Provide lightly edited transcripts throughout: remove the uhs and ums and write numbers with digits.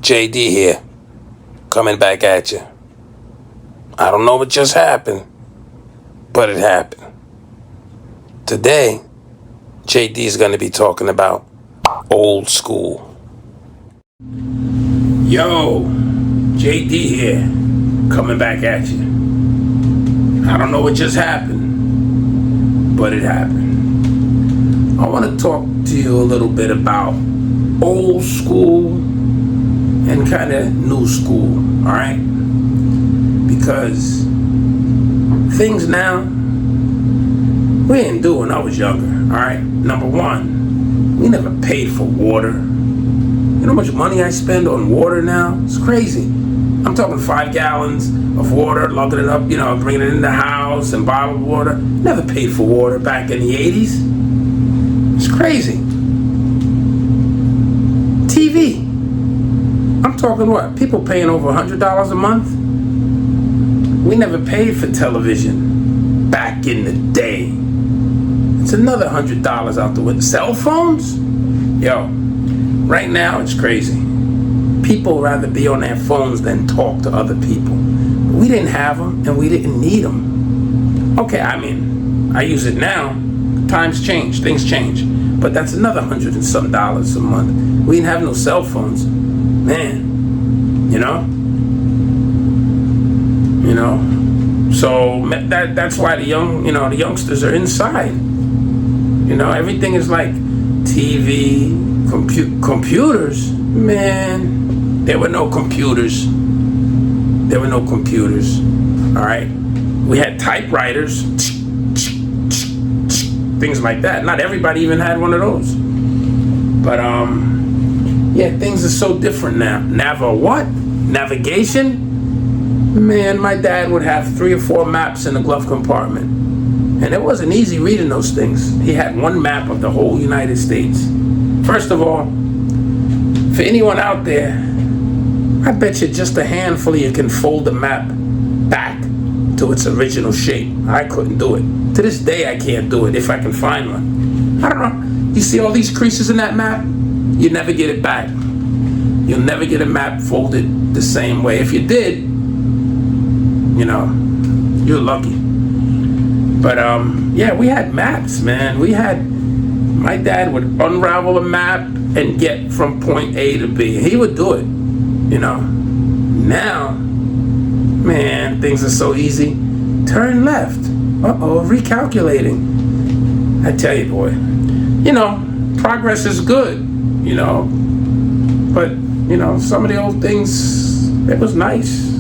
JD here, coming back at you. I don't know what just happened, but it happened. Today, JD is going to be talking about old school. Yo, JD here, coming back at you. I don't know what just happened, but it happened. I want to talk to you a little bit about old school and kind of new school, all right? Because things now, we didn't do when I was younger, all right? Number one, we never paid for water. You know how much money I spend on water now? It's crazy. I'm talking 5 gallons of water, lugging it up, bringing it in the house and bottled water. Never paid for water back in the 80s. It's crazy. TV. I'm talking what? People paying over $100 a month? We never paid for television back in the day. It's another $100 out the window. Cell phones? Yo, right now it's crazy. People rather be on their phones than talk to other people. But we didn't have them and we didn't need them. Okay, I use it now. Times change, things change. But that's another $100 and some a month. We didn't have no cell phones. Man, So that's why the youngsters are inside. Everything is like TV, computers. Man, there were no computers. All right, we had typewriters, things like that. Not everybody even had one of those. But things are so different now. Navigation? Man, my dad would have 3 or 4 maps in the glove compartment. And it wasn't easy reading those things. He had one map of the whole United States. First of all, for anyone out there, I bet you just a handful of you can fold the map back to its original shape. I couldn't do it. To this day, I can't do it if I can find one. I don't know. You see all these creases in that map? You never get it back. You'll never get a map folded the same way. If you did, you're lucky. But we had maps, man. My dad would unravel a map and get from point A to B. He would do it, Now, man, things are so easy. Turn left. Recalculating. I tell you, boy. Progress is good, But, some of the old things, it was nice,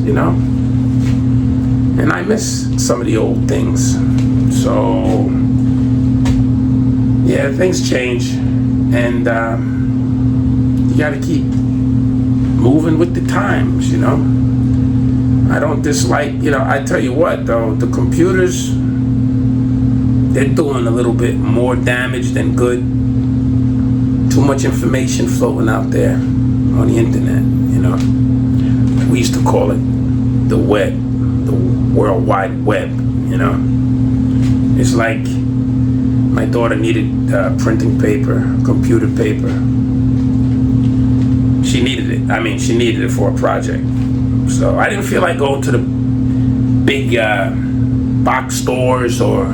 And I miss some of the old things. So, things change. And you got to keep moving with the times, I don't dislike, I tell you what, though, the computers, they're doing a little bit more damage than good. Too much information floating out there on the internet, We used to call it the web, the World Wide Web, It's like my daughter needed printing paper, computer paper. She needed it. She needed it for a project. So I didn't feel like going to the big box stores or,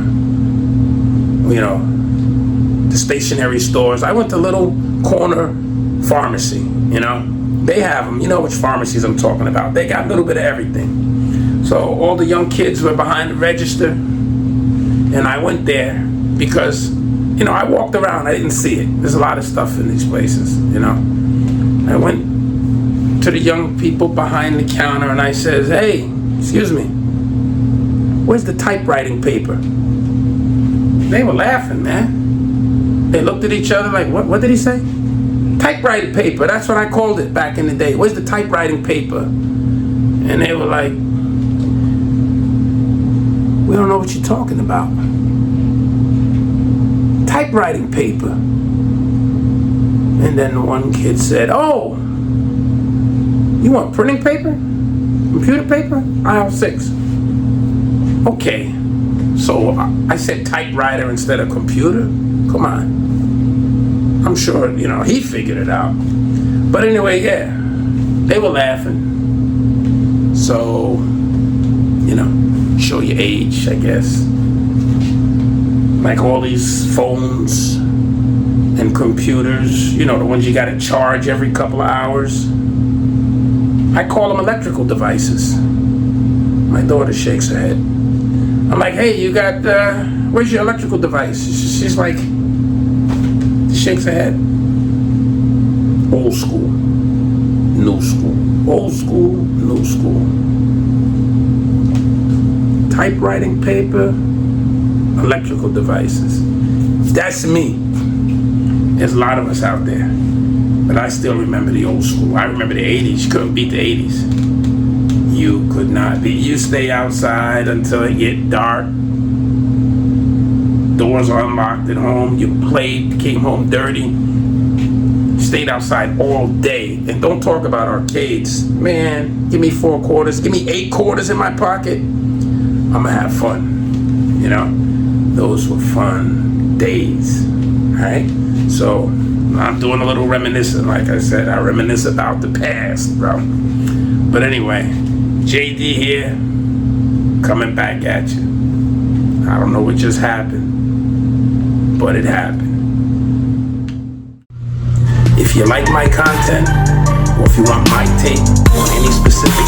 the stationery stores. I went to little corner pharmacy, They have them. You know which pharmacies I'm talking about. They got a little bit of everything. So all the young kids were behind the register. And I went there because, I walked around. I didn't see it. There's a lot of stuff in these places, I went to the young people behind the counter and I says, "Hey, excuse me, where's the typewriting paper?" They were laughing, man. They looked at each other like, what did he say? Typewriting paper, that's what I called it back in the day. Where's the typewriting paper? And they were like, "We don't know what you're talking about." Typewriting paper. And then one kid said, "Oh, you want printing paper? Computer paper? Aisle 6. Okay. So I said typewriter instead of computer? Come on. I'm sure, he figured it out. But anyway, They were laughing. So, show your age, I guess. Like all these phones and computers, the ones you gotta charge every couple of hours. I call them electrical devices. My daughter shakes her head. I'm like, hey, you got, where's your electrical device? She's like, shakes her head. Old school, new school. Old school, new school. Typewriting paper, electrical devices. That's me. There's a lot of us out there. But I still remember the old school. I remember the 80s. You couldn't beat the 80s. You could not beat. You stay outside until it get dark. Doors are unlocked at home. You played, came home dirty. Stayed outside all day. And don't talk about arcades. Man, give me 4 quarters. Give me 8 quarters in my pocket. I'm gonna have fun. Those were fun days. Alright? So I'm doing a little reminiscing. Like I said, I reminisce about the past, bro. But anyway, JD here, coming back at you. I don't know what just happened, but it happened. If you like my content, or if you want my take on any specific